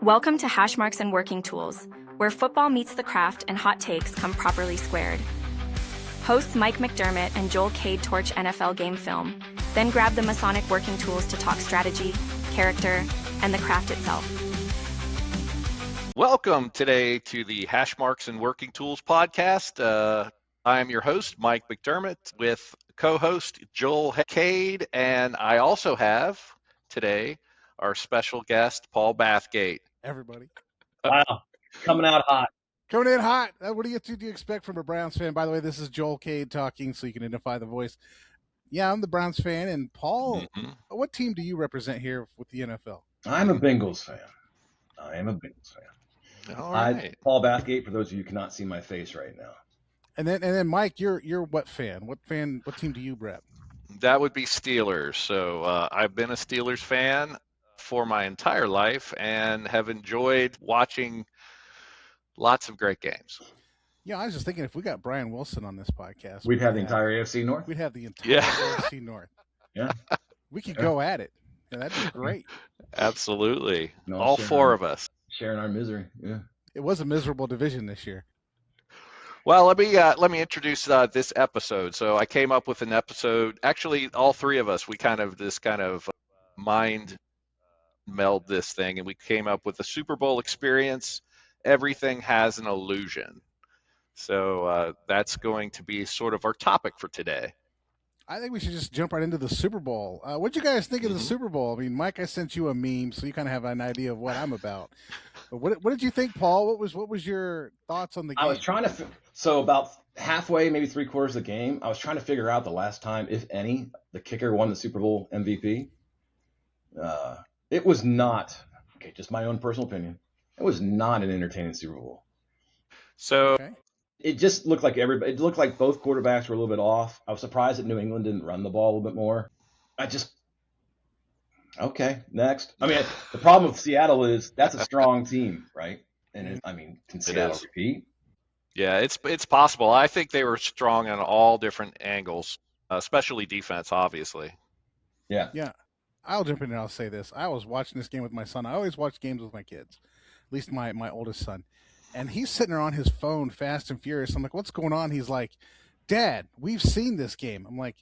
Welcome to Hashmarks and Working Tools, where football meets the craft and hot takes come properly squared. Hosts Mike McDermott and Joel Cade torch NFL game film, then grab the Masonic working tools to talk strategy, character, and the craft itself. Welcome today to the Hashmarks and Working Tools podcast. I am your host, Mike McDermott, with co-host Joel Cade, and I also have today our special guest, Paul Bathgate. Everybody. Wow, coming out hot. Coming in hot. What do you expect from a Browns fan? By the way, this is Joel Cade talking, so you can identify the voice. Yeah, I'm the Browns fan. And Paul, what team do you represent here with the NFL? I'm a Bengals fan. All right. Paul Bathgate, for those of you who cannot see my face right now. And then Mike, you're what fan? What team do you rep? That would be Steelers. So I've been a Steelers fan for my entire life and have enjoyed watching lots of great games. Yeah, I was just thinking if we got Brian Wilson on this podcast, we'd have the entire AFC North. We'd have the entire AFC North. Yeah. We could go at it. Yeah, that'd be great. Absolutely. All four of us. Sharing our misery. Yeah. It was a miserable division this year. Well, let me introduce this episode. So I came up with an episode. Actually, all three of us, we kind of mind meld this thing, and we came up with a Super Bowl experience. Everything has an illusion. So that's going to be sort of our topic for today. I think we should just jump right into the Super Bowl. What'd you guys think of the Super Bowl? I mean, Mike, I sent you a meme, so you kind of have an idea of what I'm about. But what did you think, Paul? What was your thoughts on the game? I was trying to so about halfway, maybe 3/4 of the game, I was trying to figure out the last time, if any, the kicker won the Super Bowl MVP. It was not, just my own personal opinion, it was not an entertaining Super Bowl. So it just looked like it looked like both quarterbacks were a little bit off. I was surprised that New England didn't run the ball a little bit more. Next. I mean, the problem with Seattle is that's a strong team, right? And can Seattle repeat? Yeah, it's possible. I think they were strong on all different angles, especially defense, obviously. Yeah. I'll jump in and I'll say this. I was watching this game with my son. I always watch games with my kids, at least my oldest son. And he's sitting there on his phone, fast and furious. I'm like, what's going on? He's like, Dad, we've seen this game. I'm like,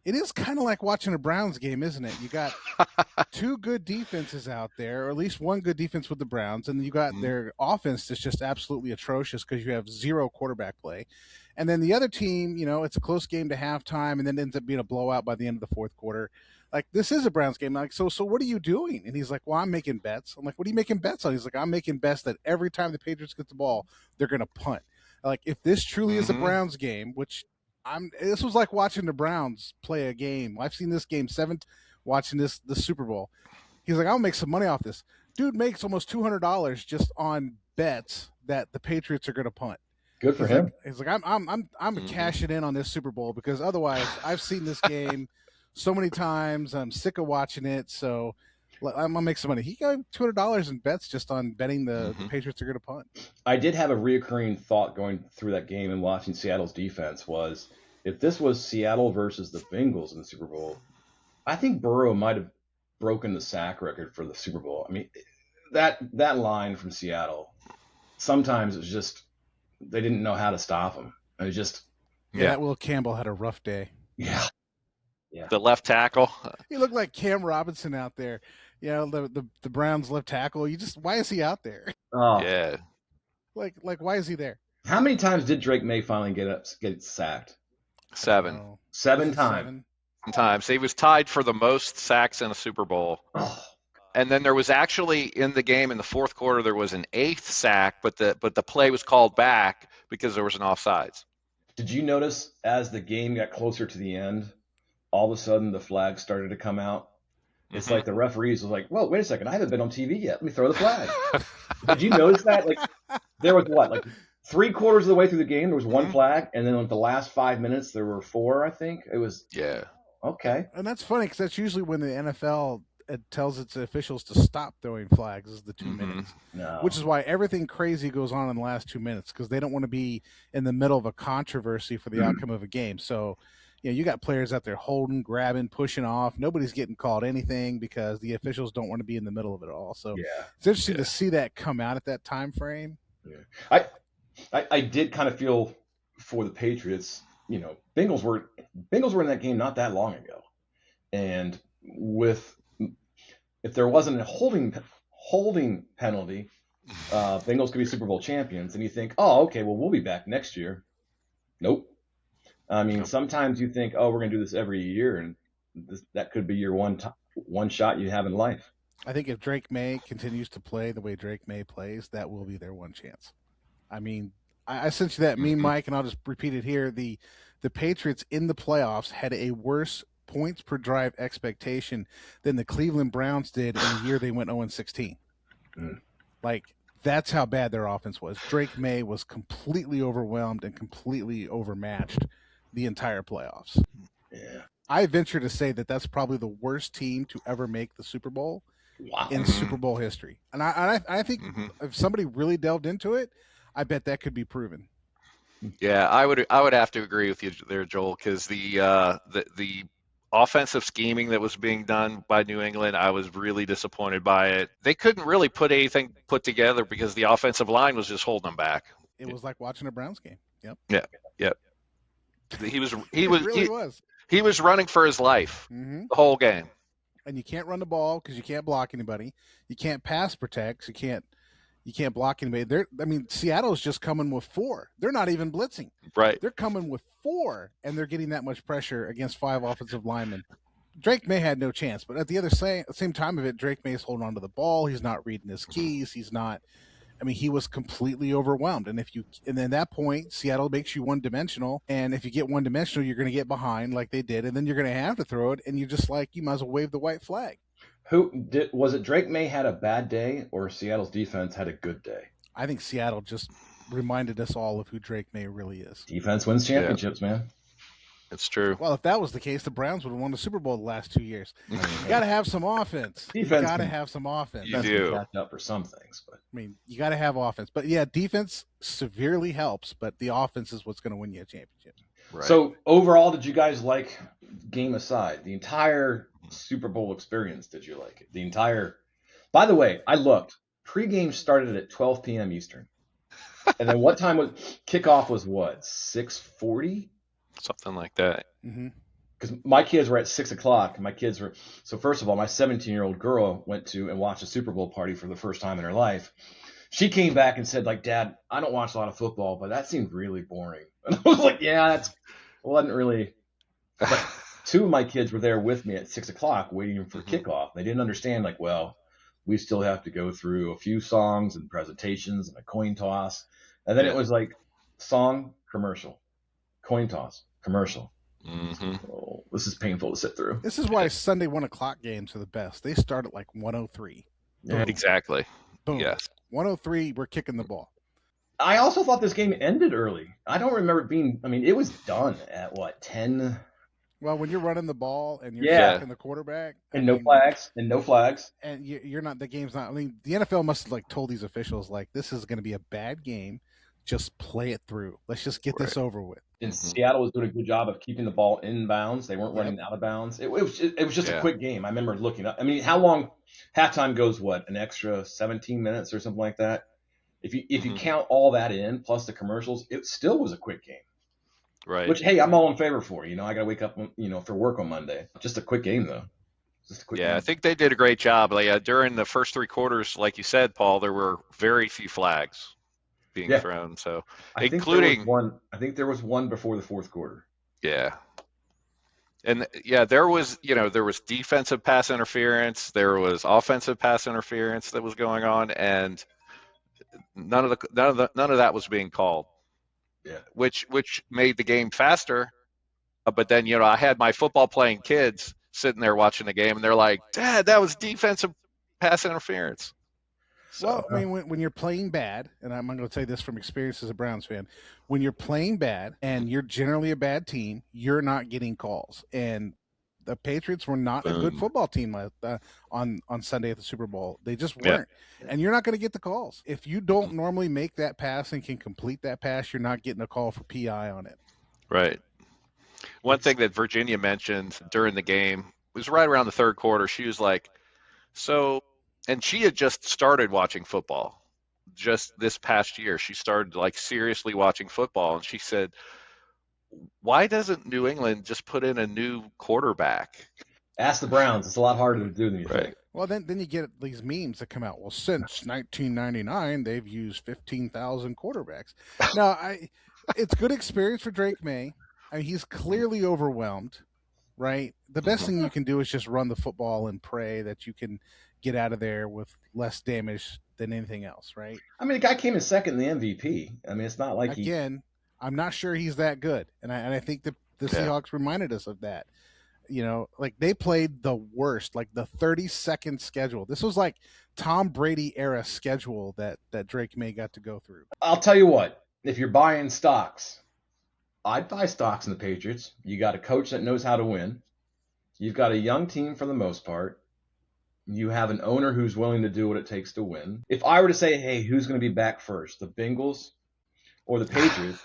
it is kind of like watching a Browns game, isn't it? You got two good defenses out there, or at least one good defense with the Browns, and you got their offense that's just absolutely atrocious because you have zero quarterback play. And then the other team, it's a close game to halftime, and then ends up being a blowout by the end of the fourth quarter. Like, this is a Browns game. Like, so what are you doing? And he's like, well, I'm making bets. I'm like, what are you making bets on? He's like, I'm making bets that every time the Patriots get the ball, they're going to punt. Like, if this truly is a Browns game, which this was like watching the Browns play a game. I've seen this game watching the Super Bowl. He's like, I'll make some money off this. Dude makes almost $200 just on bets that the Patriots are going to punt. Good for him. He's like, I'm cashing in on this Super Bowl because otherwise I've seen this game so many times. I'm sick of watching it, so I'm gonna make some money. He got $200 in bets just on betting the Patriots are going to punt. I did have a reoccurring thought going through that game and watching Seattle's defense was, if this was Seattle versus the Bengals in the Super Bowl, I think Burrow might have broken the sack record for the Super Bowl. I mean, that line from Seattle, sometimes it was just they didn't know how to stop him. It was just that Will Campbell had a rough day. Yeah. The left tackle. He looked like Cam Robinson out there. The Browns left tackle. Why is he out there? Oh yeah. Like why is he there? How many times did Drake May finally get sacked? 7. 7 times. 7 times. He was tied for the most sacks in a Super Bowl. Oh. And then there was actually in the game in the fourth quarter there was an 8th sack, but the play was called back because there was an offsides. Did you notice as the game got closer to the end, all of a sudden the flags started to come out? It's like the referees was like, "Whoa, wait a second! I haven't been on TV yet. Let me throw the flag." Did you notice that? Like, there was 3/4 of the way through the game, there was one flag, and then the last 5 minutes there were 4. I think it was. Yeah. Okay. And that's funny because that's usually when the NFL tells its officials to stop throwing flags is the 2 minutes, which is why everything crazy goes on in the last 2 minutes because they don't want to be in the middle of a controversy for the outcome of a game. So you got players out there holding, grabbing, pushing off. Nobody's getting called anything because the officials don't want to be in the middle of it all. So it's interesting to see that come out at that time frame. Yeah. I did kind of feel for the Patriots. Bengals were in that game not that long ago, and if there wasn't a holding penalty, Bengals could be Super Bowl champions. And you think, oh, okay, well, we'll be back next year. Nope. I mean, sometimes you think, oh, we're going to do this every year, and that could be your one shot you have in life. I think if Drake May continues to play the way Drake May plays, that will be their one chance. I mean, I sent you that meme, Mike, and I'll just repeat it here. The Patriots in the playoffs had a worse points per drive expectation than the Cleveland Browns did in the year they went 0-16. Like, that's how bad their offense was. Drake May was completely overwhelmed and completely overmatched the entire playoffs. Yeah. I venture to say that that's probably the worst team to ever make the Super Bowl in Super Bowl history. And I think if somebody really delved into it, I bet that could be proven. Yeah, I would have to agree with you there, Joel, because the offensive scheming that was being done by New England, I was really disappointed by it. They couldn't really put anything put together because the offensive line was just holding them back. It was like watching a Browns game. Yep. He was really was running for his life the whole game. And you can't run the ball because you can't block anybody. You can't pass protect. So you can't block anybody. Seattle's just coming with 4. They're not even blitzing. Right. They're coming with 4, and they're getting that much pressure against 5 offensive linemen. Drake May had no chance, but at the same time of it, Drake May is holding on to the ball. He's not reading his keys. He's not. He was completely overwhelmed. And and at that point, Seattle makes you one-dimensional. And if you get one-dimensional, you're going to get behind like they did, and then you're going to have to throw it. And you might as well wave the white flag. Was it Drake May had a bad day, or Seattle's defense had a good day? I think Seattle just reminded us all of who Drake May really is. Defense wins championships, man. It's true. Well, if that was the case, the Browns would have won the Super Bowl the last 2 years. You got to have some offense. Defense. You got to have some offense. You do. Catch up for some things, but you got to have offense. But yeah, defense severely helps, but the offense is what's going to win you a championship. Right. So overall, did you guys like, game aside, the entire Super Bowl experience? Did you like it? The entire. By the way, I looked. Pre-game started at 12 p.m. Eastern, and then what time was kickoff? Was what, 6:40? Something like that. Because my kids were at 6 o'clock. My kids were so. First of all, my 17-year-old girl went to and watched a Super Bowl party for the first time in her life. She came back and said, like, "Dad, I don't watch a lot of football, but that seemed really boring." And I was like, "Yeah, wasn't really." But 2 of my kids were there with me at 6 o'clock waiting for kickoff. They didn't understand, like, well, we still have to go through a few songs and presentations and a coin toss. And then it was like song, commercial, coin toss, commercial. Oh, this is painful to sit through. This is why Sunday 1 o'clock games are the best. They start at like 1:03. Yeah, exactly. Boom. Yes. 1:03, we're kicking the ball. I also thought this game ended early. I don't remember it being. It was done at what, 10? Well, when you're running the ball and you're sacking the quarterback, and no flags, and you're not. The game's not. The NFL must have told these officials this is going to be a bad game. Just play it through. Let's just get this over with. And Seattle was doing a good job of keeping the ball in bounds. They weren't running out of bounds. It was just a quick game. I remember looking up. How long halftime goes? What, an extra 17 minutes or something like that? If you count all that in plus the commercials, it still was a quick game. Right. Which, hey, I'm all in favor for. I got to wake up, for work on Monday. Just a quick game though. Just a quick game. I think they did a great job. During the first 3 quarters, like you said, Paul, there were very few flags being thrown. So, I think there was one before the fourth quarter. Yeah. And there was defensive pass interference, there was offensive pass interference that was going on, and none of that was being called. Yeah. Which made the game faster. But then, I had my football playing kids sitting there watching the game, and they're like, "Dad, that was defensive pass interference." So, well, when you're playing bad, and I'm going to say this from experience as a Browns fan, when you're playing bad and you're generally a bad team, you're not getting calls. And the Patriots were not a good football team on Sunday at the Super Bowl. They just weren't. Yeah. And you're not going to get the calls. If you don't normally make that pass and can complete that pass, you're not getting a call for PI on it. Right. One thing that Virginia mentioned during the game was right around the third quarter. She was like, so, and she had just started watching football just this past year. She started like seriously watching football. And she said, why doesn't New England just put in a new quarterback? Ask the Browns. It's a lot harder to do than you think. Well, then you get these memes that come out. Well, since 1999, they've used 15,000 quarterbacks. Now, it's good experience for Drake May. I mean, he's clearly overwhelmed, right? The best thing you can do is just run the football and pray that you can get out of there with less damage than anything else, right? I mean, the guy came in second in the MVP. I mean, it's not like I'm not sure he's that good, and I think the Seahawks reminded us of that. You know, like they played the worst, like the 32nd schedule. This was like Tom Brady era schedule that Drake May got to go through. I'll tell you what, if you're buying stocks, I'd buy stocks in the Patriots. You got a coach that knows how to win. You've got a young team for the most part. You have an owner who's willing to do what it takes to win. If I were to say, hey, who's going to be back first, the Bengals or the Patriots,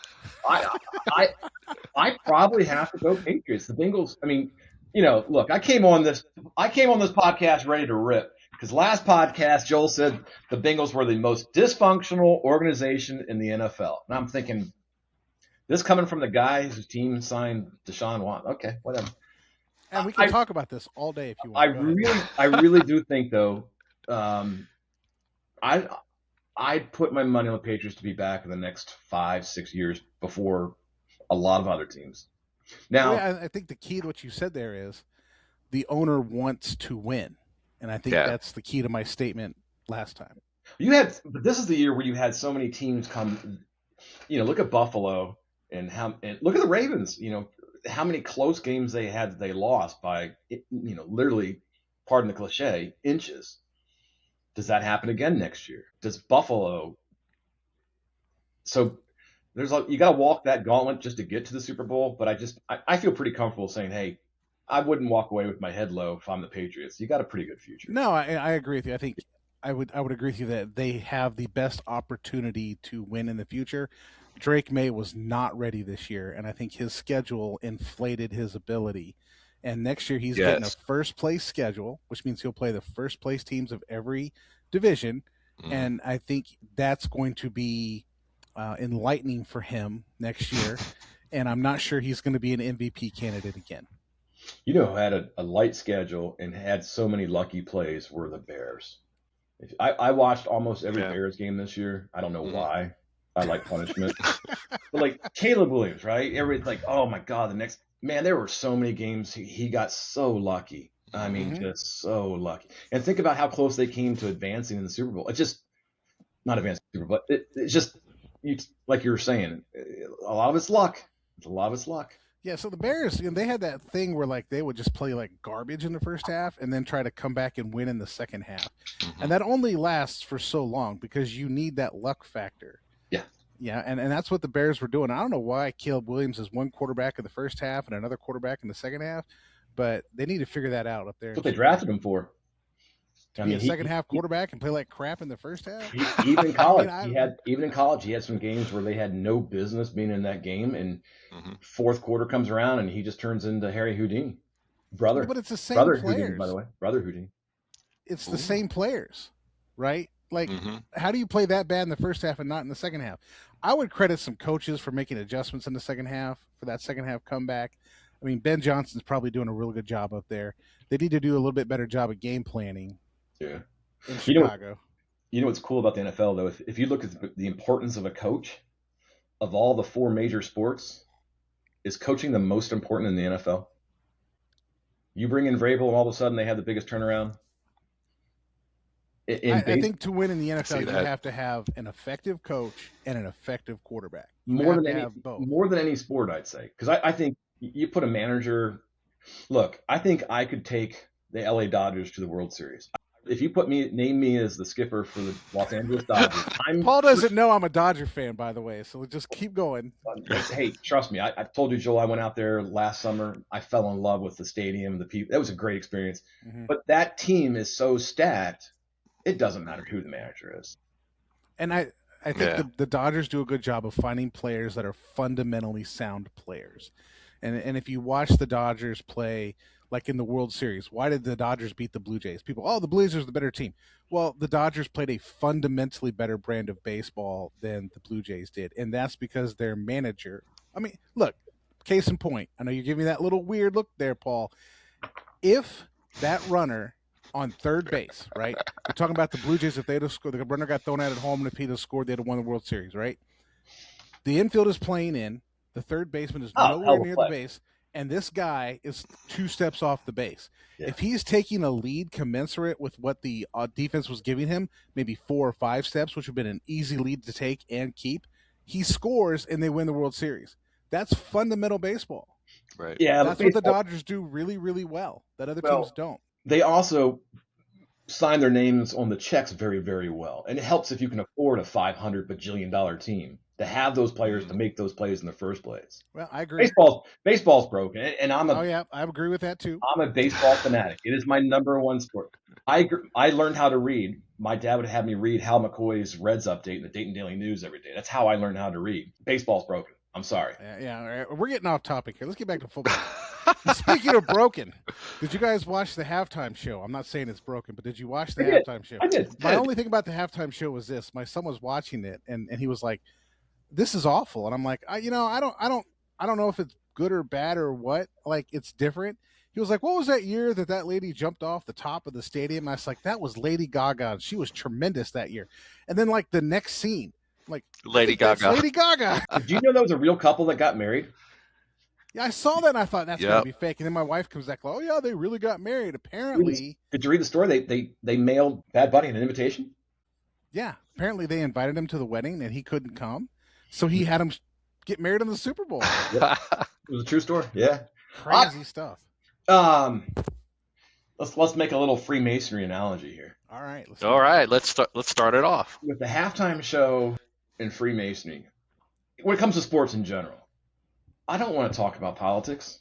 I probably have to go Patriots. The Bengals, I mean, you know, look, I came on this podcast ready to rip because last podcast Joel said the Bengals were the most dysfunctional organization in the NFL. And I'm thinking, this coming from the guy whose team signed Deshaun Watson. Okay, whatever. And we can talk about this all day if you want. I really do think though, I'd put my money on the Patriots to be back in the next 5-6 years before a lot of other teams. Now, I think the key to what you said there is the wants to win. And I think that's the key to my statement last time. But this is the year where you had so many teams come, you know, look at Buffalo and look at the Ravens, you know, how many close games they had that they lost by, you know, literally, pardon the cliche, inches. Does that happen again next year? Does Buffalo? So you got to walk that gauntlet just to get to the Super Bowl. But I feel pretty comfortable saying, hey, I wouldn't walk away with my head low if I'm the Patriots. You got a pretty good future. No, I agree with you. I think I would agree with you that they have the best opportunity to win in the future. Drake May was not ready this year, and I think his schedule inflated his ability. And next year he's getting a first place schedule, which means he'll play the first place teams of every division. And I think that's going to be enlightening for him next year. And I'm not sure he's going to be an MVP candidate again. You know who had a light schedule and had so many lucky plays were the Bears. I watched almost every Bears game this year. I don't know why. I like punishment. But like Caleb Williams, right? Everybody's like, oh my God, there were so many games he got so lucky. I mean, just so lucky. And think about how close they came to advancing in the Super Bowl. It's just not advancing in the Super Bowl, but it's just like you were saying, a lot of it's luck. Yeah, so the Bears, you know, they had that thing where like they would just play like garbage in the first half and then try to come back and win in the second half. And that only lasts for so long because you need that luck factor. Yeah, and that's what the Bears were doing. I don't know why Caleb Williams is one quarterback in the first half and another quarterback in the second half, but they need to figure that out up there. That's what they drafted him for. Be a second half quarterback and play like crap in the first half. Even in college, he had some games where they had no business being in that game, and fourth quarter comes around and he just turns into Harry Houdini, brother. But it's the same brother players, Houdini, by the way, brother Houdini. It's the same players, right? Like, how do you play that bad in the first half and not in the second half? I would credit some coaches for making adjustments in the second half for that second half comeback. I mean, Ben Johnson's probably doing a really good job up there. They need to do a little bit better job of game planning. Yeah. In Chicago. You know what's cool about the NFL, though? If you look at the importance of a coach, of all the four major sports, is coaching the most important in the NFL? You bring in Vrabel, and all of a sudden they have the biggest turnaround. I think to win in the NFL, you have to have an effective coach and an effective quarterback. More than any sport, I'd say. Because I think you put a manager – look, I think I could take the LA Dodgers to the World Series. If you name me as the skipper for the Los Angeles Dodgers, Paul doesn't know I'm a Dodger fan, by the way, so just keep going. Hey, trust me. I told you, Joel, I went out there last summer. I fell in love with the stadium, the people. That was a great experience. But that team is so stacked, it doesn't matter who the manager is. And I think the Dodgers do a good job of finding players that are fundamentally sound players. And if you watch the Dodgers play, like in the World Series, why did the Dodgers beat the Blue Jays? People, the Blue Jays are the better team. Well, the Dodgers played a fundamentally better brand of baseball than the Blue Jays did, and that's because their manager. I mean, look, case in point. I know you're giving me that little weird look there, Paul. If that runner on third base, right? We're talking about the Blue Jays. If they'd have scored, the runner got thrown out at home, and if he'd have scored, they'd have won the World Series, right? The infield is playing in. The third baseman is nowhere near the base, and this guy is 2 steps off the base. Yeah. If he's taking a lead commensurate with what the defense was giving him, maybe 4 or 5 steps, which would have been an easy lead to take and keep, he scores and they win the World Series. That's fundamental baseball. Right. Yeah, that's what the Dodgers do really, really well that other teams don't. They also sign their names on the checks very, very well, and it helps if you can afford a $500 bajillion team to have those players to make those plays in the first place. Well, I agree. Baseball's broken, and I agree with that too. I'm a baseball fanatic. It is my number one sport. I learned how to read. My dad would have me read Hal McCoy's Reds update in the Dayton Daily News every day. That's how I learned how to read. Baseball's broken. I'm sorry. Yeah. We're getting off topic here. Let's get back to football. Speaking of broken, did you guys watch the halftime show? I'm not saying it's broken, but did you watch the halftime show? I did. My only thing about the halftime show was this: my son was watching it, and he was like, "This is awful," and I'm like, I don't know if it's good or bad or what. Like, it's different. He was like, "What was that year that lady jumped off the top of the stadium?" And I was like, "That was Lady Gaga. And she was tremendous that year." And then like the next scene, like Lady Gaga. Lady Gaga. Did you know that was a real couple that got married? Yeah, I saw that and I thought that's gonna be fake. And then my wife comes back, "Oh yeah, they really got married." Apparently, did you read the story? They mailed Bad Bunny an invitation. Yeah, apparently they invited him to the wedding and he couldn't come, so he had him get married in the Super Bowl. Yep. It was a true story. Yeah, crazy stuff. Let's make a little Freemasonry analogy here. All right. Let's start it off with the halftime show in Freemasonry. When it comes to sports in general, I don't want to talk about politics,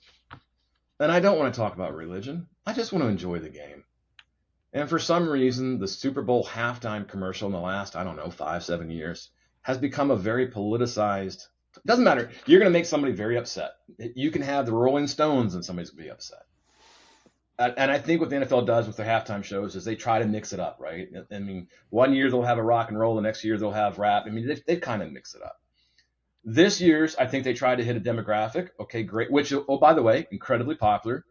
and I don't want to talk about religion. I just want to enjoy the game. And for some reason, the Super Bowl halftime commercial in the last, 5-7 years has become a very politicized. It doesn't matter. You're going to make somebody very upset. You can have the Rolling Stones and somebody's going to be upset. And I think what the NFL does with their halftime shows is they try to mix it up, right? I mean, one year they'll have a rock and roll, the next year they'll have rap. I mean, they kind of mix it up. This year's, I think they tried to hit a demographic. Okay, great. Which, by the way, incredibly popular.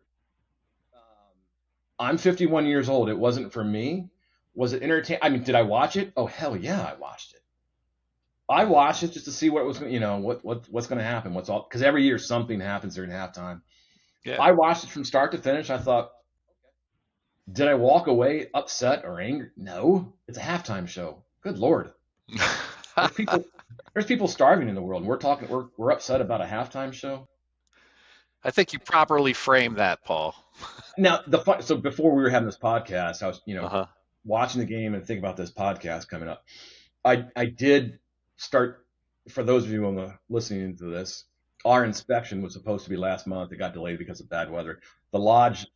I'm 51 years old. It wasn't for me. Was it entertaining? I mean, did I watch it? Oh, hell yeah, I watched it. I watched it just to see what was going, what's going to happen. Because every year something happens during halftime. Yeah. I watched it from start to finish. I thought, did I walk away upset or angry? No, it's a halftime show. Good Lord. There's people starving in the world. And we're upset about a halftime show. I think you properly framed that, Paul. Now, so before we were having this podcast, I was, watching the game and thinking about this podcast coming up. I did start, for those of you listening to this, our inspection was supposed to be last month. It got delayed because of bad weather. The lodge,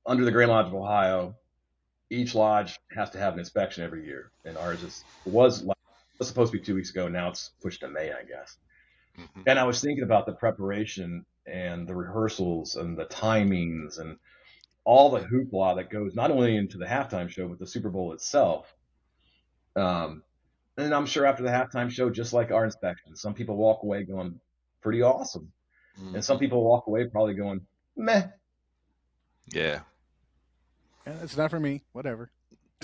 under the Grand Lodge of Ohio, each lodge has to have an inspection every year. And ours was supposed to be 2 weeks ago. Now it's pushed to May, I guess. Mm-hmm. And I was thinking about the preparation and the rehearsals and the timings and all the hoopla that goes not only into the halftime show, but the Super Bowl itself. And I'm sure after the halftime show, just like our inspection, some people walk away going, pretty awesome. Mm-hmm. And some people walk away probably going, meh. Yeah. It's not for me. Whatever.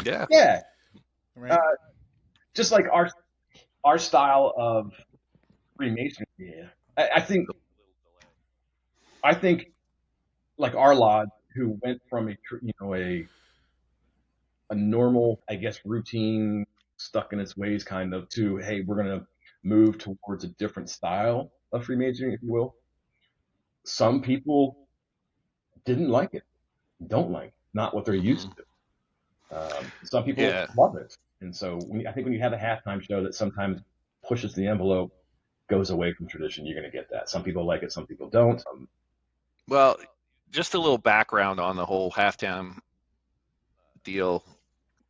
Yeah. Yeah. Right. Just like our style of Freemasonry. Yeah. I think like our lodge, who went from a normal, I guess, routine, stuck in its ways kind of, to, hey, we're going to move towards a different style of Freemasonry, if you will. Some people didn't like it, don't like it, not what they're used to. Some people love it. And so I think when you have a halftime show that sometimes pushes the envelope, goes away from tradition, you're going to get that. Some people like it, some people don't. Well, just a little background on the whole halftime deal.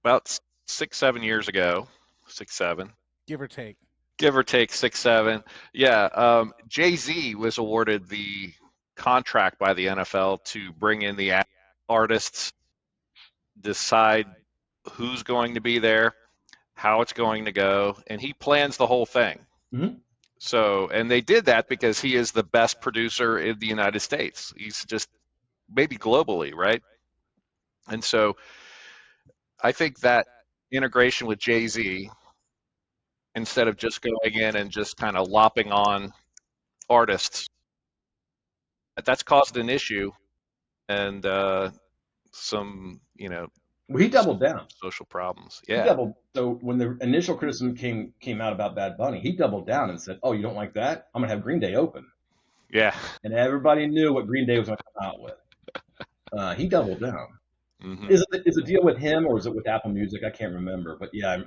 About 6-7 years ago, 6-7. Give or take. 6-7. Yeah. Jay-Z was awarded the contract by the NFL to bring in the artists, decide who's going to be there, how it's going to go, and he plans the whole thing. Mm-hmm. So, and they did that because he is the best producer in the United States. He's just maybe globally, right? And so I think that integration with Jay-Z, instead of just going in and just kind of lopping on artists, that's caused an issue and some, Well, he doubled down. social problems. He Yeah. doubled. So when the initial criticism came out about Bad Bunny, he doubled down and said, "Oh, you don't like that? I'm gonna have Green Day open." Yeah. And everybody knew what Green Day was going to come out with. He doubled down. Mm-hmm. Is it a deal with him or is it with Apple Music? I can't remember, but yeah,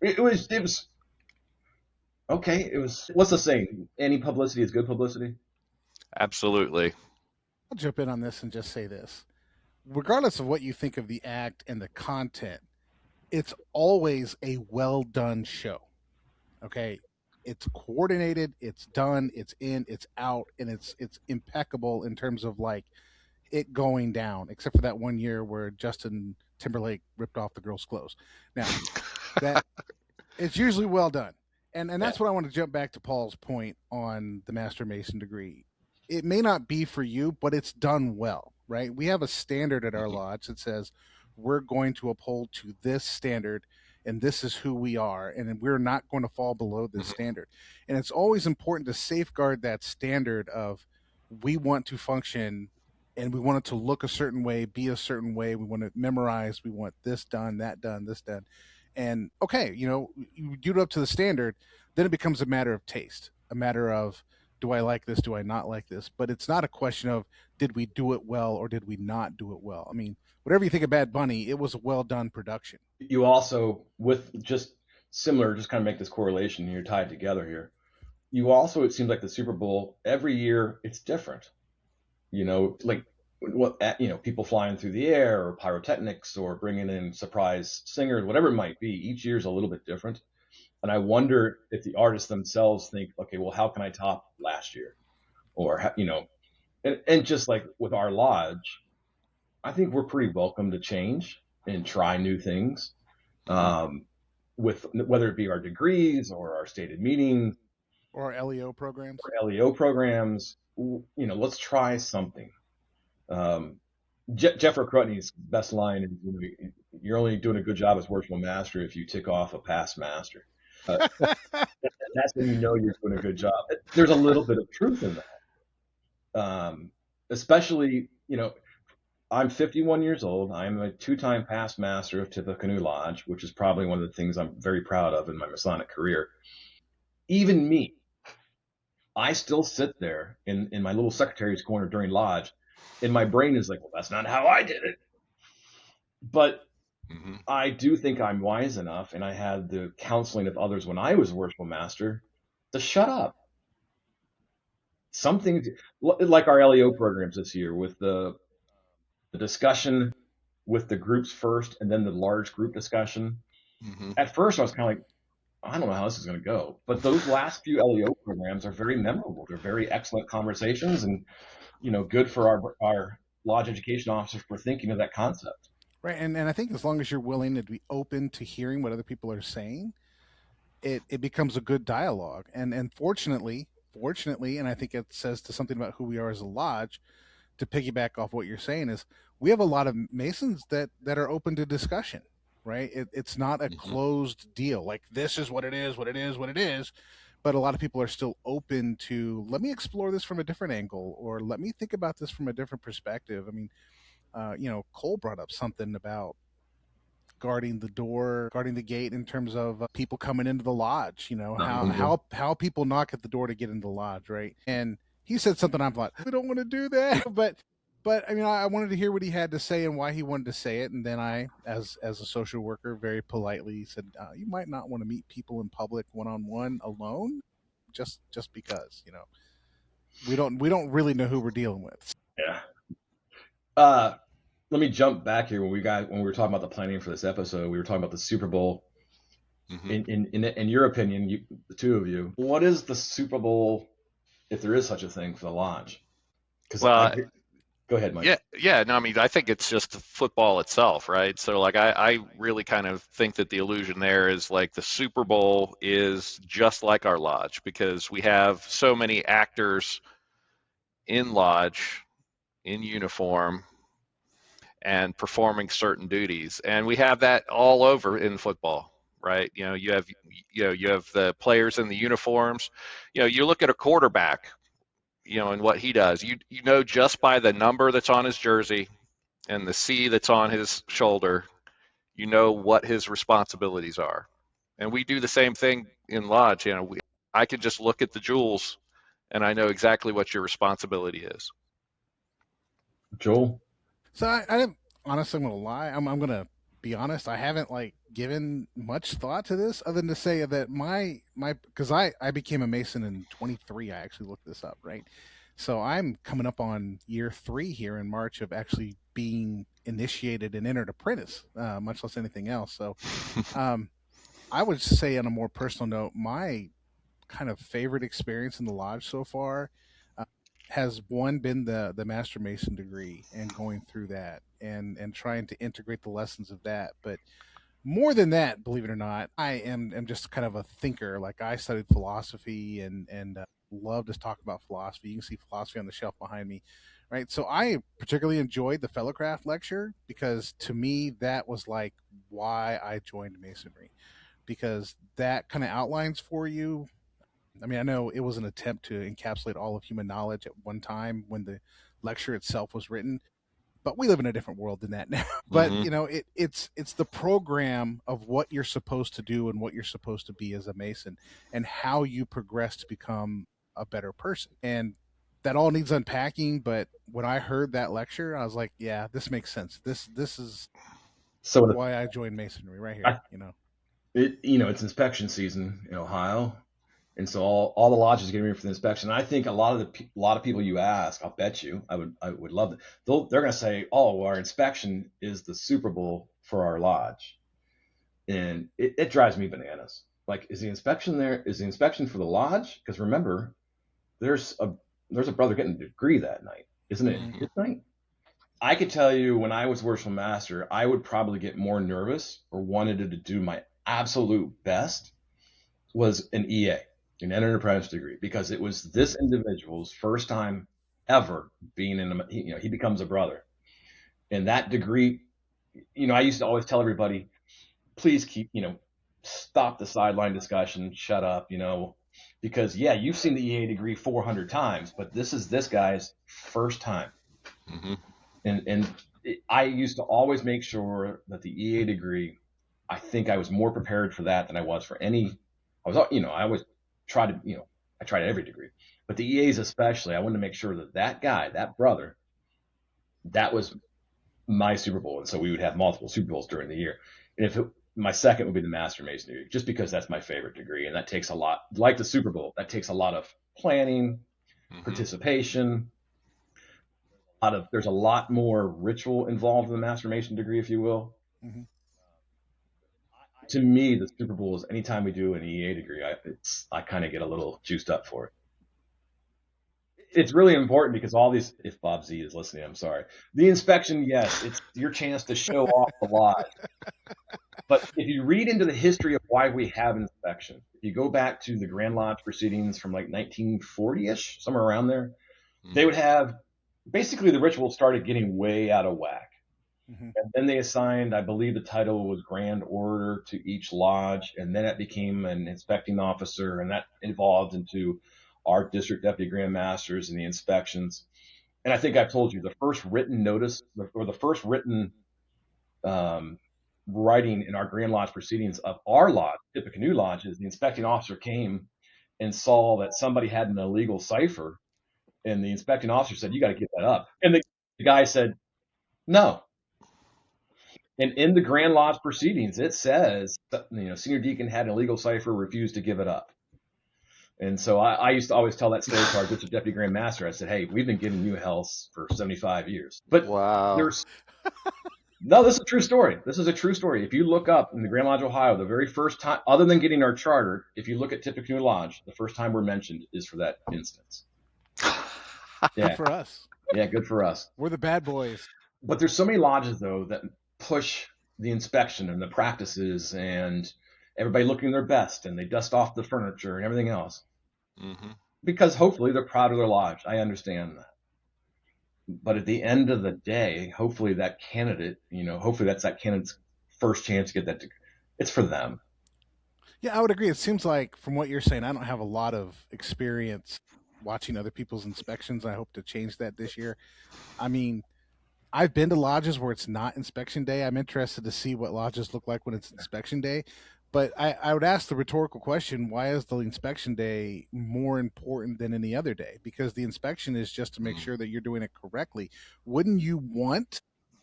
it was okay. It was, what's the saying? Any publicity is good publicity. Absolutely. I'll jump in on this and just say this. Regardless of what you think of the act and the content, it's always a well done show. Okay. It's coordinated, it's done, it's in, it's out, and it's impeccable in terms of like it going down, except for that one year where Justin Timberlake ripped off the girl's clothes. Now, that it's usually well done. And that's what I want to jump back to Paul's point on the Master Mason degree. It may not be for you, but it's done well, right? We have a standard at our lodge that says we're going to uphold to this standard, and this is who we are, and we're not going to fall below this standard. And it's always important to safeguard that standard of we want to function and we want it to look a certain way, be a certain way. We want it memorized. We want this done, that done, this done. And okay, you do it up to the standard, then it becomes a matter of taste, a matter of, do I like this? Do I not like this? But it's not a question of, did we do it well or did we not do it well? I mean, whatever you think of Bad Bunny, it was a well done production. You also, with just similar, just kind of make this correlation here, tied together here. You also, it seems like the Super Bowl, every year it's different. Like what, people flying through the air or pyrotechnics or bringing in surprise singers, whatever it might be. Each year is a little bit different. And I wonder if the artists themselves think, okay, well, how can I top last year? Or, and just like with our lodge, I think we're pretty welcome to change and try new things. With whether it be our degrees or our stated meetings or our LEO programs. Let's try something. Jeff Crutney's best line is, you're only doing a good job as worshipful master if you tick off a past master. That's when you know you're doing a good job. There's a little bit of truth in that. Especially, I'm 51 years old. I'm a 2-time past master of Tippecanoe Lodge, which is probably one of the things I'm very proud of in my Masonic career. Even me, I still sit there in my little secretary's corner during lodge, and my brain is like, well, that's not how I did it. But I do think I'm wise enough, and I had the counseling of others when I was a worshipful master, to shut up. Something like our LEO programs this year with the discussion with the groups first and then the large group discussion. At first I was kind of like, I don't know how this is going to go. But those last few LEO programs are very memorable. They're very excellent conversations and, good for our lodge education officers for thinking of that concept. Right. And I think as long as you're willing to be open to hearing what other people are saying, it becomes a good dialogue. And fortunately, and I think it says to something about who we are as a lodge, to piggyback off what you're saying, is we have a lot of Masons that are open to discussion, right? It's not a closed deal. Like, this is what it is. But a lot of people are still open to, let me explore this from a different angle, or let me think about this from a different perspective. I mean, Cole brought up something about guarding the gate in terms of people coming into the lodge, how people knock at the door to get into the lodge, right? And he said something I thought, we don't want to do that. But I mean, I wanted to hear what he had to say and why he wanted to say it. And then I, as a social worker, very politely said, you might not want to meet people in public one-on-one alone, just because, we don't really know who we're dealing with. Yeah. Let me jump back here when we were talking about the planning for this episode. We were talking about the Super Bowl. In your opinion, the two of you, what is the Super Bowl if there is such a thing for the lodge. Because Well, go ahead, Mike. yeah. No, I mean, I think it's just football itself, right? So, like, I really kind of think that the illusion there is like the Super Bowl is just like our lodge because we have so many actors in lodge in uniform and performing certain duties, and we have that all over in football, right? You have the players in the uniforms. You look at a quarterback, and what he does. You know just by the number that's on his jersey and the C that's on his shoulder, you know what his responsibilities are. And we do the same thing in lodge. I can just look at the jewels and I know exactly what your responsibility is. Joel? So I didn't, honestly, I'm gonna lie. I'm gonna be honest. I haven't given much thought to this, other than to say that my because I became a Mason in 23. I actually looked this up, right? So I'm coming up on year 3 here in March of actually being initiated and entered apprentice, much less anything else. So I would say, on a more personal note, my kind of favorite experience in the lodge so far has one been the Master Mason degree and going through that and trying to integrate the lessons of that. But more than that, believe it or not, I am just kind of a thinker. Like, I studied philosophy and love to talk about philosophy. You can see philosophy on the shelf behind me, right? So I particularly enjoyed the Fellowcraft lecture because to me that was like why I joined Masonry, because that kind of outlines for you. I mean, I know it was an attempt to encapsulate all of human knowledge at one time when the lecture itself was written, but we live in a different world than that now. But Mm-hmm. it's the program of what you're supposed to do and what you're supposed to be as a Mason, and how you progress to become a better person. And that all needs unpacking. But when I heard that lecture, I was like, yeah, this makes sense. This is So why I joined Masonry right here. it's inspection season in Ohio, and so all the lodges getting ready for the inspection. I think a lot of people you ask, I'll bet you, I would love it. They're going to say, "Oh, well, our inspection is the Super Bowl for our lodge," and it drives me bananas. Like, is the inspection there? Is the inspection for the lodge? Because remember, there's a brother getting a degree that night, isn't it? Mhm. His night. I could tell you when I was worshipful master, I would probably get more nervous or wanted to do my absolute best was an EA, an entered apprentice degree, because it was this individual's first time ever being in he becomes a brother. And that degree, I used to always tell everybody, please keep, stop the sideline discussion, shut up, because yeah, you've seen the EA degree 400 times, but this is this guy's first time. Mm-hmm. And I used to always make sure that the EA degree, I think I was more prepared for that than I was for any. I always try to, I tried every degree, but the EAs especially, I wanted to make sure that guy, that brother, that was my Super Bowl, and so we would have multiple Super Bowls during the year. And my second would be the Master Mason degree, just because that's my favorite degree, and that takes a lot, like the Super Bowl, that takes a lot of planning, participation. There's a lot more ritual involved in the Master Mason degree, if you will. Mm-hmm. To me, the Super Bowl is anytime we do an EA degree, I kind of get a little juiced up for it. It's really important because all these, if Bob Z is listening, I'm sorry. The inspection, yes, it's your chance to show off the lodge. But if you read into the history of why we have inspection, if you go back to the Grand Lodge proceedings from like 1940-ish, somewhere around there, they would have, basically the ritual started getting way out of whack. Mm-hmm. And then they assigned, I believe the title was Grand Orator to each lodge, and then it became an inspecting officer, and that evolved into our district deputy grand masters and the inspections. And I think I've told you the first written notice, or the first written writing in our Grand Lodge proceedings of our lodge, Tippecanoe Lodge, is the inspecting officer came and saw that somebody had an illegal cipher, and the inspecting officer said, "You got to give that up." And the guy said, "No." And in the Grand Lodge proceedings, it says, Senior Deacon had an illegal cipher, refused to give it up. And so I used to always tell that story to our district deputy grand master. I said, "Hey, we've been giving you hell for 75 years." But Wow. No, this is a true story. This is a true story. If you look up in the Grand Lodge, Ohio, the very first time, other than getting our charter, if you look at Tippecanoe Lodge, the first time we're mentioned is for that instance. Yeah. Good for us. Yeah, good for us. We're the bad boys. But there's so many lodges, though, that push the inspection and the practices and everybody looking their best, and they dust off the furniture and everything else. Mm-hmm. Because hopefully they're proud of their lodge. I understand that. But at the end of the day, hopefully that candidate, hopefully that's that candidate's first chance to get that degree. It's for them. Yeah, I would agree. It seems like, from what you're saying, I don't have a lot of experience watching other people's inspections. I hope to change that this year. I mean, I've been to lodges where it's not inspection day. I'm interested to see what lodges look like when it's inspection day. But I would ask the rhetorical question, why is the inspection day more important than any other day? Because the inspection is just to make sure that you're doing it correctly. Wouldn't you want,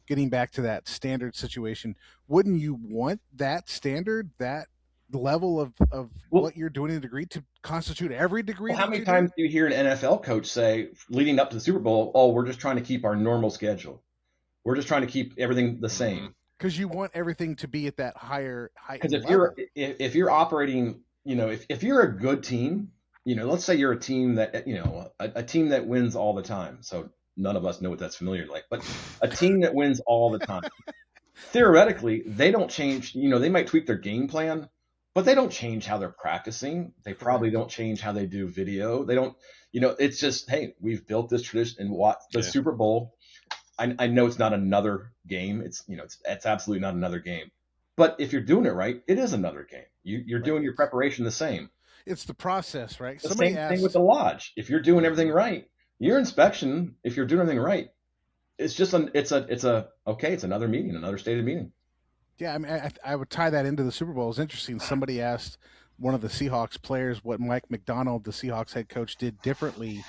getting back to that standard situation, wouldn't you want that standard, that level of what you're doing in a degree to constitute every degree? Well, how many times do you hear an NFL coach say, leading up to the Super Bowl, oh, we're just trying to keep our normal schedule. We're just trying to keep everything the same. Because you want everything to be at that higher height. Because if you're operating, if you're a good team, let's say you're a team that, a team that wins all the time. So none of us know what that's familiar like, but a team that wins all the time. Theoretically, they don't change, they might tweak their game plan, but they don't change how they're practicing. They probably don't change how they do video. They don't, it's just, hey, we've built this tradition and what the Super Bowl. I know it's not another game. It's it's absolutely not another game. But if you're doing it right, it is another game. You're doing your preparation the same. It's the process, right? The same thing with the lodge. If you're doing everything right, your inspection, if you're doing everything right, it's just it's another meeting, another stated meeting. Yeah, I mean, I would tie that into the Super Bowl. It's interesting. Somebody asked one of the Seahawks players what Mike McDonald, the Seahawks head coach, did differently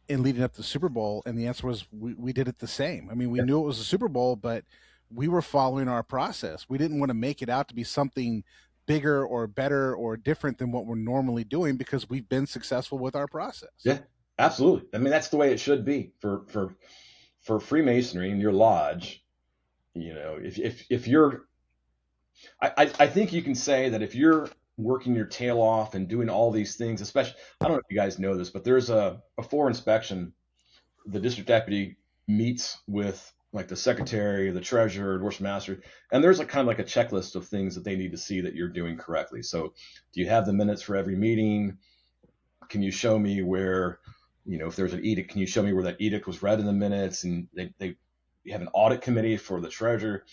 in leading up to the Super Bowl, and the answer was we did it the same. I mean, we knew it was a Super Bowl, but we were following our process. We didn't want to make it out to be something bigger or better or different than what we're normally doing because we've been successful with our process. Yeah, absolutely. I mean, that's the way it should be for Freemasonry in your lodge. If you're, I think you can say that if you're working your tail off and doing all these things, especially, I don't know if you guys know this, but there's before inspection, the district deputy meets with like the secretary, the treasurer, the worship master, and there's kind of like a checklist of things that they need to see that you're doing correctly. So do you have the minutes for every meeting? Can you show me where, if there's an edict, can you show me where that edict was read in the minutes? And they have an audit committee for the treasurer.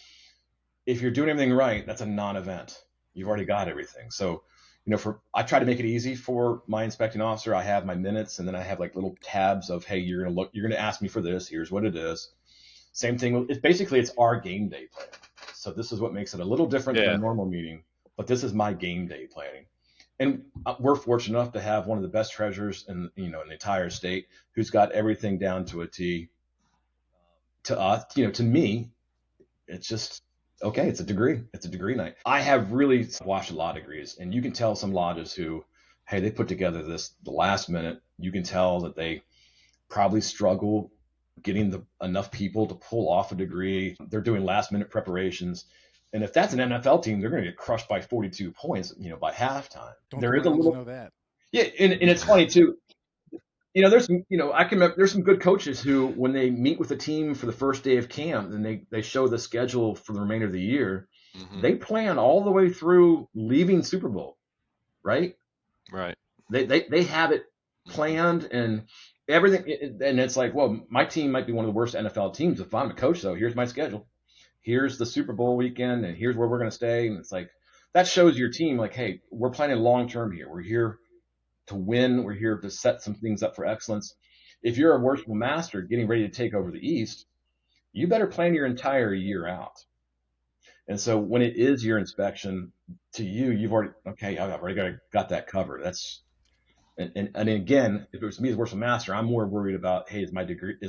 If you're doing everything right, that's a non-event. You've already got everything. So, I try to make it easy for my inspecting officer. I have my minutes, and then I have like little tabs of, hey, you're going to ask me for this. Here's what it is. Same thing. It's our game day plan. So this is what makes it a little different than a normal meeting, but this is my game day planning. And we're fortunate enough to have one of the best treasurers in the entire state who's got everything down to a T. To us, to me, it's just, okay, it's a degree. It's a degree night. I have really watched a lot of degrees, and you can tell some lodges who, hey, they put together the last minute. You can tell that they probably struggle getting enough people to pull off a degree. They're doing last minute preparations. And if that's an NFL team, they're going to get crushed by 42 points, by halftime. There is a little know that. Yeah, and it's funny too. There's I can remember there's some good coaches who, when they meet with a team for the first day of camp and they show the schedule for the remainder of the year, they plan all the way through leaving Super Bowl, right? Right. They have it planned and everything, and it's like, well, my team might be one of the worst NFL teams. If I'm a coach, though, here's my schedule. Here's the Super Bowl weekend, and here's where we're going to stay. And it's like, that shows your team, like, hey, we're planning long term here. We're here to win. We're here to set some things up for excellence. If you're a worshipful master getting ready to take over the East, you better plan your entire year out. And so when it is your inspection, to you, you've already, okay, I've already got that covered. That's, and again, if it was me as worshipful master, I'm more worried about, hey, is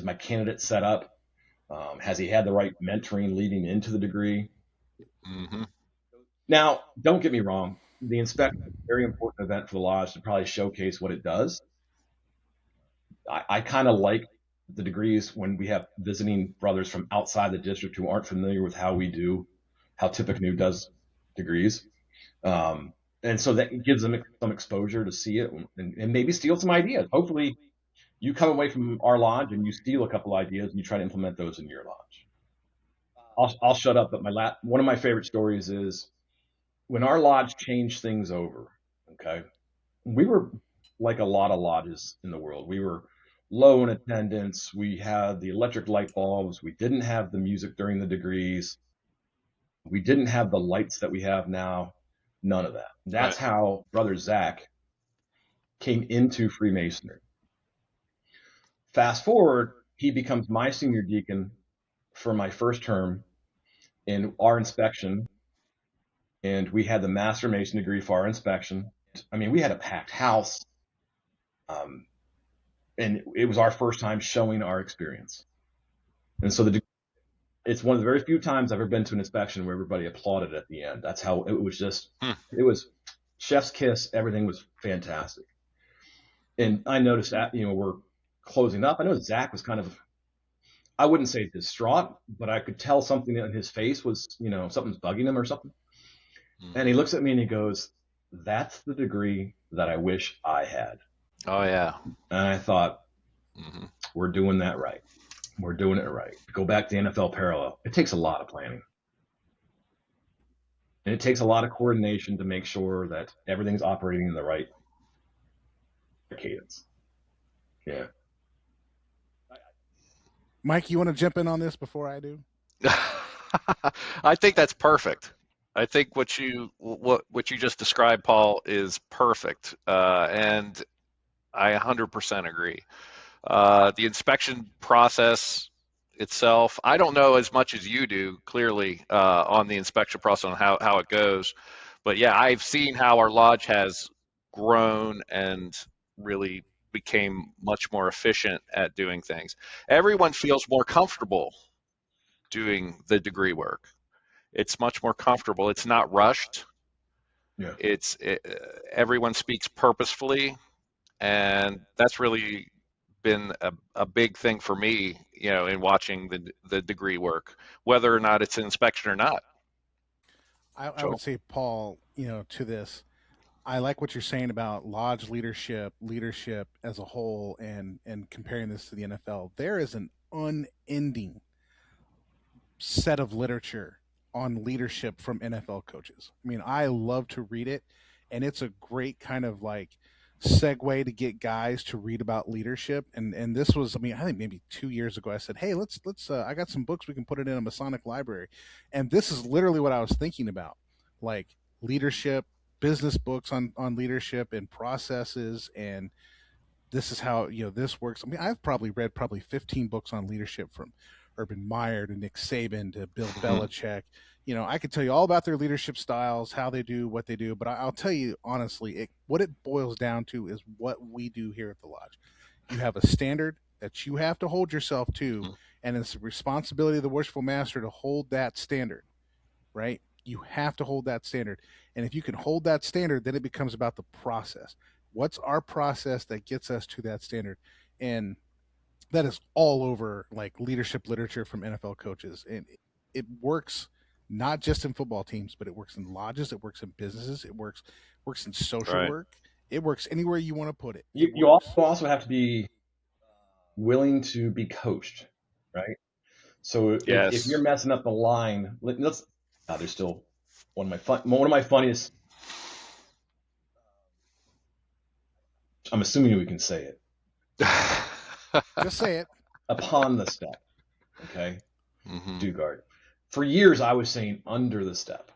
my candidate set up? Has he had the right mentoring leading into the degree? Mm-hmm. Now, don't get me wrong. The inspection is a very important event for the lodge to probably showcase what it does. I kind of like the degrees when we have visiting brothers from outside the district who aren't familiar with how Tippecanoe does degrees. And so that gives them some exposure to see it and maybe steal some ideas. Hopefully, You come away from our lodge and you steal a couple ideas and you try to implement those in your lodge. I'll shut up, but one of my favorite stories is when our lodge changed things over. Okay, we were like a lot of lodges in the world. We were low in attendance. We had the electric light bulbs. We didn't have the music during the degrees. We didn't have the lights that we have now. None of that. That's Right. how Brother Zach came into Freemasonry. Fast forward, he becomes my senior deacon for my first term in our inspection. And we had the Master Mason degree for our inspection. I mean, we had a packed house. And it was our first time showing our experience. And so it's one of the very few times I've ever been to an inspection where everybody applauded at the end. That's how it was just, it was chef's kiss. Everything was fantastic. And I noticed that, we're closing up. I know Zach was kind of, I wouldn't say distraught, but I could tell something in his face was, something's bugging him or something. And he looks at me and he goes, "That's the degree that I wish I had." Oh, yeah. And I thought, we're doing that right. We're doing it right. Go back to the NFL parallel. It takes a lot of planning. And it takes a lot of coordination to make sure that everything's operating in the right cadence. Yeah. Mike, you want to jump in on this before I do? I think that's perfect. I think what you just described, Paul, is perfect, and I 100% agree. The inspection process itself, I don't know as much as you do, clearly, on the inspection process on how it goes. But yeah, I've seen how our lodge has grown and really became much more efficient at doing things. Everyone feels more comfortable doing the degree work. It's much more comfortable. It's not rushed. Yeah. Everyone speaks purposefully, and that's really been a big thing for me, in watching the degree work, whether or not it's an inspection or not. I would say, Paul, to this, I like what you're saying about lodge leadership as a whole, and comparing this to the NFL. There is an unending set of literature on leadership from NFL coaches. I mean, I love to read it, and it's a great kind of like segue to get guys to read about leadership. And this was, I mean, I think maybe 2 years ago, I said, "Hey, let's I got some books, we can put it in a Masonic library." And this is literally what I was thinking about, like leadership, business books on leadership and processes, and this is how this works. I mean, I've probably read 15 books on leadership, from Urban Meyer to Nick Saban to Bill Belichick. I could tell you all about their leadership styles, how they do what they do, but I'll tell you honestly, what it boils down to is what we do here at the lodge. You have a standard that you have to hold yourself to, and it's the responsibility of the worshipful master to hold that standard, right? You have to hold that standard. And if you can hold that standard, then it becomes about the process. What's our process that gets us to that standard? And that is all over like leadership literature from NFL coaches. And it works not just in football teams, but it works in lodges, it works in businesses, it works in social work. It works anywhere you want to put it. You also have to be willing to be coached, right? So if you're messing up the line, there's still one of my funniest. I'm assuming we can say it. Just say it. Upon the step, okay? Do guard. For years, I was saying under the step.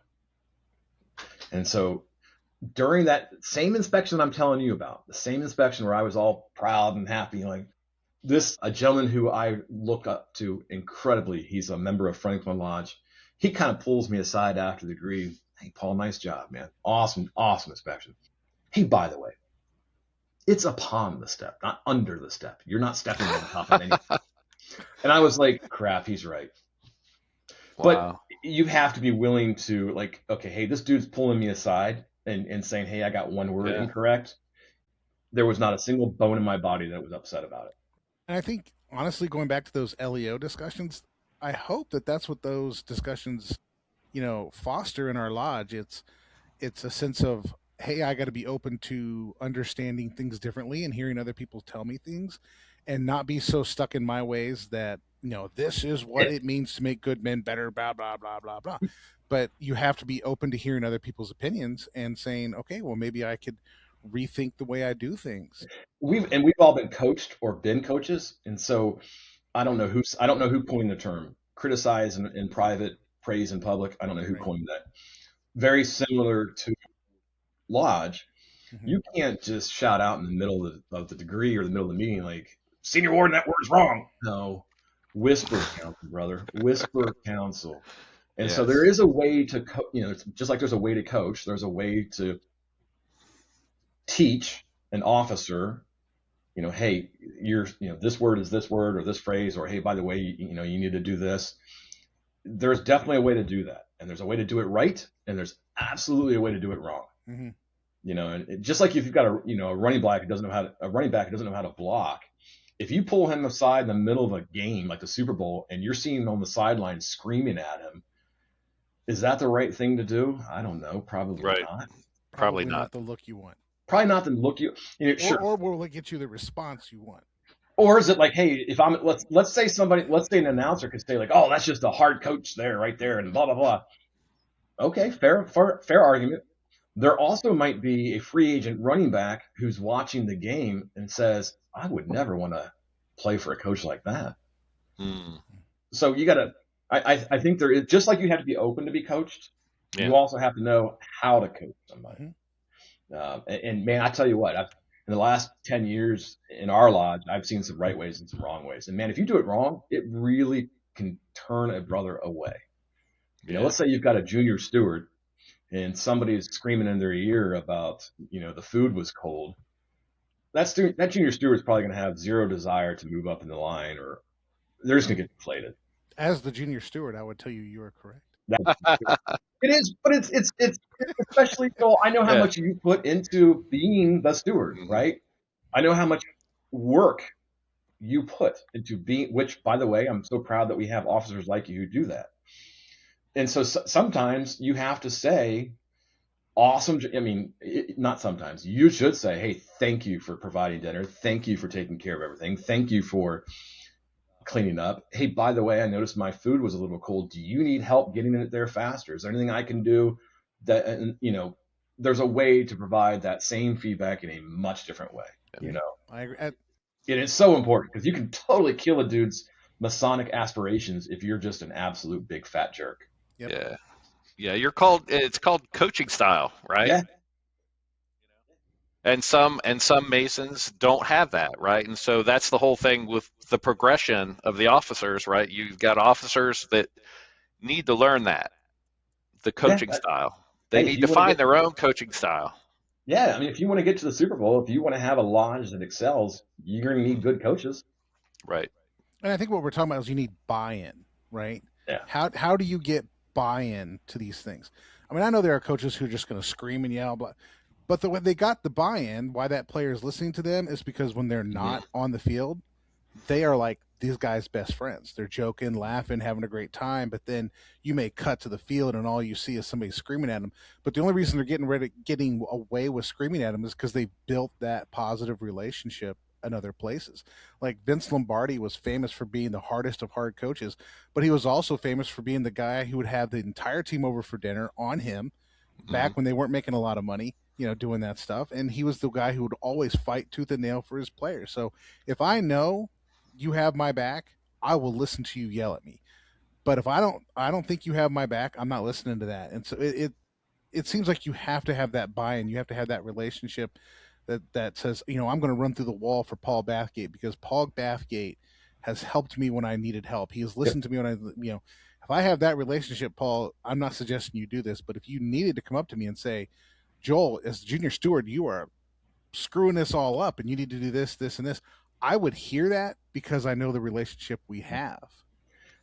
And so during that same inspection I'm telling you about, the same inspection where I was all proud and happy, like a gentleman who I look up to incredibly, he's a member of Franklin Lodge. He kind of pulls me aside after the degree. "Hey, Paul, nice job, man. Awesome inspection. Hey, by the way, it's upon the step, not under the step. You're not stepping on top of anything." And I was like, crap, he's right. Wow. But you have to be willing to, like, okay, hey, this dude's pulling me aside and saying, "Hey, I got one word incorrect." There was not a single bone in my body that was upset about it. And I think, honestly, going back to those LEO discussions, I hope that that's what those discussions, foster in our lodge. It's a sense of, hey, I got to be open to understanding things differently and hearing other people tell me things. and not be so stuck in my ways that, this is what it means to make good men better, blah, blah, blah, blah, blah. But you have to be open to hearing other people's opinions and saying, okay, well, maybe I could rethink the way I do things. We've all been coached or been coaches, and so I don't know who coined the term criticize in private, praise in public. I don't know who coined that. Very similar to Lodge. Mm-hmm. You can't just shout out in the middle of the degree or the middle of the meeting like, Senior Warden, that word's wrong. No. Whisper counsel, brother. Whisper counsel. And so there is a way to, just like there's a way to coach, there's a way to teach an officer, hey, this word is this word or this phrase, or hey, by the way, you need to do this. There's definitely a way to do that. And there's a way to do it right. And there's absolutely a way to do it wrong. Mm-hmm. And just like if you've got a running back who doesn't know how to block, if you pull him aside in the middle of a game like the Super Bowl and you're seeing him on the sideline screaming at him, is that the right thing to do? I don't know. Probably not. Probably not the look you want. Probably not the look sure. Or will it get you the response you want? Or is it like, hey, if I'm let's say an announcer could say like, oh, that's just a hard coach there, right there, and blah blah blah. Okay, fair argument. There also might be a free agent running back who's watching the game and says, I would never want to play for a coach like that. Mm. So you got to, I think there is, just like you have to be open to be coached, you also have to know how to coach somebody. Mm-hmm. And man, I tell you what, in the last 10 years in our lodge, I've seen some right ways and some wrong ways. And man, if you do it wrong, it really can turn a brother away. Let's say you've got a junior steward and somebody's screaming in their ear about, the food was cold. That junior steward is probably going to have zero desire to move up in the line, or they're just going to get deflated. As the junior steward, I would tell you are correct. It is, but it's especially, I know how much you put into being the steward, right? I know how much work you put into being, which, by the way, I'm so proud that we have officers like you who do that. And so sometimes you have to say, awesome. I mean, not sometimes. You should say, hey, thank you for providing dinner. Thank you for taking care of everything. Thank you for cleaning up. Hey, by the way, I noticed my food was a little cold. Do you need help getting it there faster? Is there anything I can do that, there's a way to provide that same feedback in a much different way, I agree. It is so important because you can totally kill a dude's Masonic aspirations if you're just an absolute big fat jerk. Yep. Yeah. It's called coaching style, right? Yeah. And some Masons don't have that, right? And so that's the whole thing with the progression of the officers, right? You've got officers that need to learn the coaching style. They need to find their own coaching style. Yeah, I mean, if you want to get to the Super Bowl, if you want to have a lodge that excels, you're going to need good coaches. Right. And I think what we're talking about is you need buy-in, right? Yeah. How do you get buy-in to these things? I mean, I know there are coaches who are just going to scream and yell, but when they got the buy-in, why that player is listening to them is because when they're not on the field, they are like these guys' best friends. They're joking, laughing, having a great time, but then you may cut to the field and all you see is somebody screaming at them. But the only reason they're getting away with screaming at them is because they built that positive relationship in other places. Like Vince Lombardi was famous for being the hardest of hard coaches, but he was also famous for being the guy who would have the entire team over for dinner on him back when they weren't making a lot of money, doing that stuff. And he was the guy who would always fight tooth and nail for his players. So if I know you have my back, I will listen to you yell at me. But if I don't think you have my back, I'm not listening to that. And so it seems like you have to have that buy-in. You have to have that relationship that says, I'm going to run through the wall for Paul Bathgate because Paul Bathgate has helped me when I needed help. He has listened to me when if I have that relationship, Paul, I'm not suggesting you do this, but if you needed to come up to me and say, Joel, as junior steward, you are screwing this all up and you need to do this, this, and this, I would hear that because I know the relationship we have.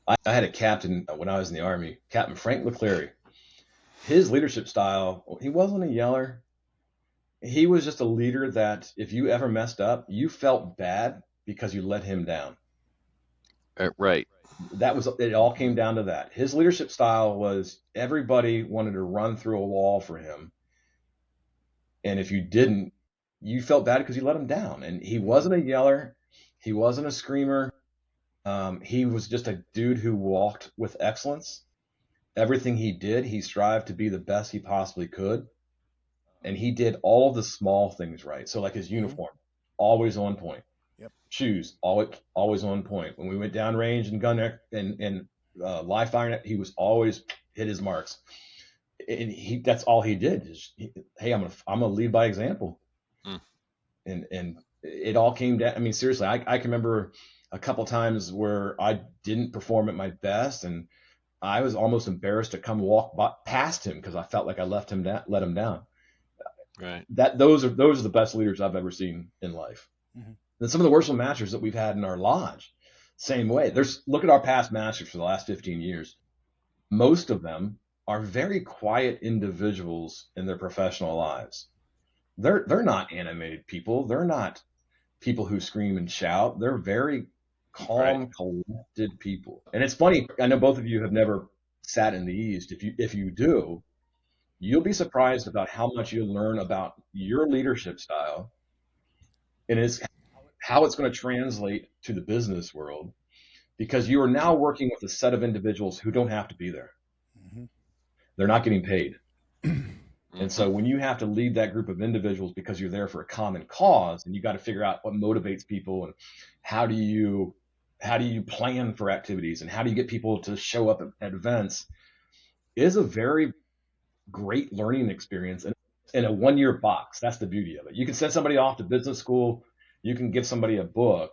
I had a captain when I was in the Army, Captain Frank McCleary. His leadership style, he wasn't a yeller. He was just a leader that if you ever messed up, you felt bad because you let him down. Right. It all came down to that. His leadership style was everybody wanted to run through a wall for him. And if you didn't, you felt bad because you let him down. And he wasn't a yeller. He wasn't a screamer. He was just a dude who walked with excellence. Everything he did, he strived to be the best he possibly could. And he did all the small things right. So like his uniform, always on point. Yep. Shoes, always on point. When we went down range and gun and live firing, he was always hit his marks. And that's all he did. Hey, I'm gonna lead by example. And it all came down. I mean, seriously, I can remember a couple times where I didn't perform at my best, and I was almost embarrassed to come walk past him because I felt like I let him down. Right. Those are the best leaders I've ever seen in life. Mm-hmm. And some of the worst masters that we've had in our lodge, same way. Look at our past masters for the last 15 years. Most of them are very quiet individuals in their professional lives. They're not animated people. They're not people who scream and shout. They're very calm, collected people. And it's funny. I know both of you have never sat in the East. If you do, you'll be surprised about how much you learn about your leadership style and how it's going to translate to the business world, because you are now working with a set of individuals who don't have to be there. Mm-hmm. They're not getting paid. And so when you have to lead that group of individuals because you're there for a common cause, and you got to figure out what motivates people and how do you plan for activities and how do you get people to show up at events, is a very great learning experience in a 1-year box. That's the beauty of it. You can send somebody off to business school. You can give somebody a book.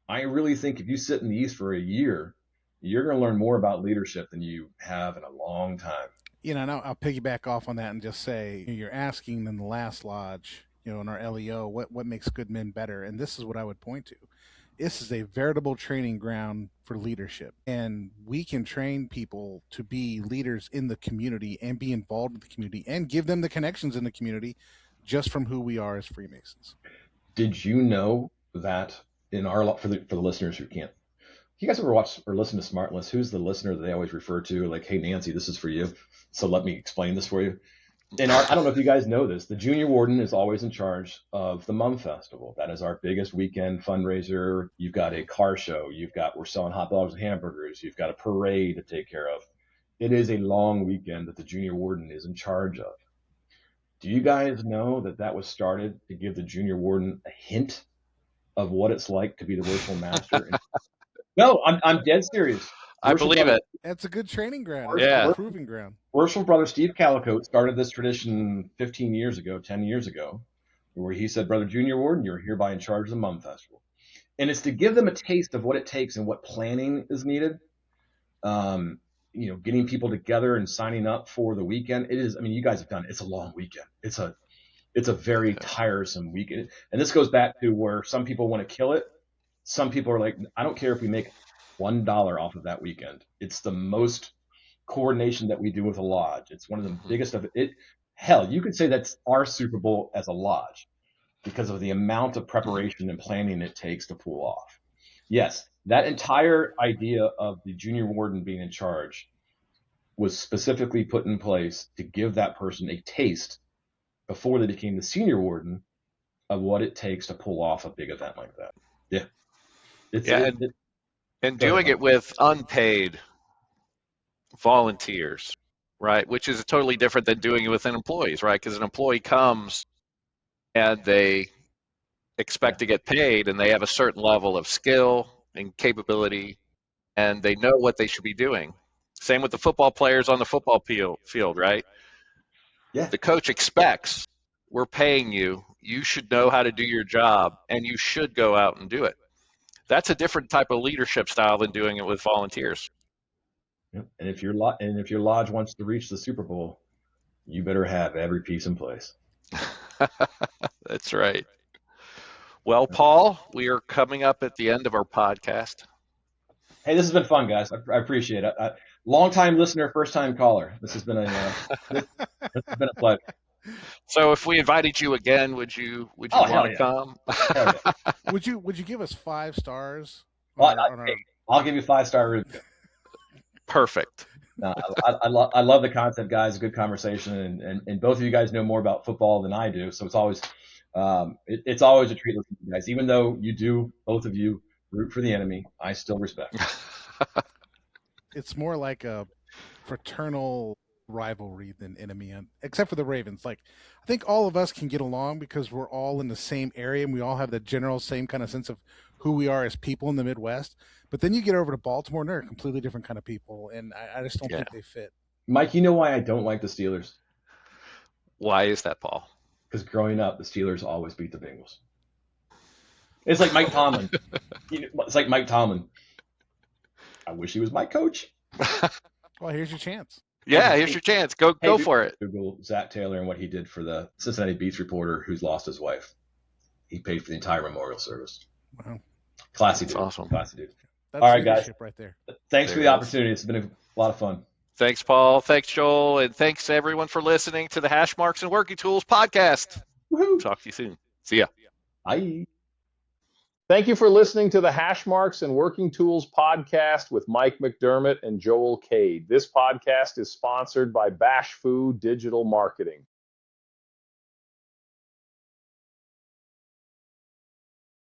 I really think if you sit in the East for a year, you're going to learn more about leadership than you have in a long time. And I'll piggyback off on that and just say, you're asking in the last lodge, in our LEO, what makes good men better? And this is what I would point to. This is a veritable training ground for leadership. And we can train people to be leaders in the community and be involved in the community and give them the connections in the community just from who we are as Freemasons. Did you know that for the listeners who can't, you guys ever watch or listen to Smartless? Who's the listener that they always refer to? Like, hey, Nancy, this is for you. So let me explain this for you. And I don't know if you guys know this. The Junior Warden is always in charge of the Mum Festival. That is our biggest weekend fundraiser. You've got a car show. We're selling hot dogs and hamburgers. You've got a parade to take care of. It is a long weekend that the Junior Warden is in charge of. Do you guys know that was started to give the Junior Warden a hint of what it's like to be the worshipful master? No, I'm dead serious. I believe it. That's a good training ground. Yeah. A proving ground. Worshipful brother Steve Calicote started this tradition 10 years ago, where he said, Brother Junior Warden, you're hereby in charge of the Mum Festival. And it's to give them a taste of what it takes and what planning is needed. Getting people together and signing up for the weekend. It is, you guys have done it. It's a long weekend. It's a very tiresome weekend. And this goes back to where some people want to kill it. Some people are like, I don't care if we make $1 off of that weekend. It's the most coordination that we do with a lodge. It's one of the biggest of it. Hell, you could say that's our Super Bowl as a lodge because of the amount of preparation and planning it takes to pull off. Yes, that entire idea of the Junior Warden being in charge was specifically put in place to give that person a taste before they became the Senior Warden of what it takes to pull off a big event like that. Yeah. And doing it with unpaid volunteers, right? Which is totally different than doing it with employees, right? Because an employee comes and they expect to get paid, and they have a certain level of skill and capability, and they know what they should be doing. Same with the football players on the football field, right? Yeah. The coach expects, we're paying you, you should know how to do your job, and you should go out and do it. That's a different type of leadership style than doing it with volunteers. Yep. And if your lodge wants to reach the Super Bowl, you better have every piece in place. That's right. Well, Paul, we are coming up at the end of our podcast. Hey, this has been fun, guys. I appreciate it. Long-time listener, first-time caller. This has been a pleasure. So, if we invited you again, would you want to come? Yeah. Would you give us 5 stars? I'll give you 5-star review. Perfect. No, I love the concept, guys. Good conversation, and both of you guys know more about football than I do, so it's always it's always a treat listening to you guys. Even though both of you root for the enemy, I still respect. It's more like a fraternal rivalry than enemy, except for the Ravens. Like, I think all of us can get along because we're all in the same area and we all have the general same kind of sense of who we are as people in the Midwest. But then you get over to Baltimore and they're a completely different kind of people, and I just don't think they fit. Mike, you know why I don't like the Steelers? Why is that, Paul? Because growing up, the Steelers always beat the Bengals. It's like Mike Tomlin. It's like Mike Tomlin. I wish he was my coach. Well, here's your chance. Yeah, here's your chance. Go for it. Google Zach Taylor and what he did for the Cincinnati Beats reporter who's lost his wife. He paid for the entire memorial service. Wow. Classy dude. Awesome. Classy dude. That's all right, guys. Right there. Thanks for the opportunity. It's been a lot of fun. Thanks, Paul. Thanks, Joel. And thanks, everyone, for listening to the Hash Marks and Working Tools podcast. Woohoo. Talk to you soon. See ya. Bye. Thank you for listening to the Hash Marks and Working Tools podcast with Mike McDermott and Joel Cade. This podcast is sponsored by Bashfu Digital Marketing.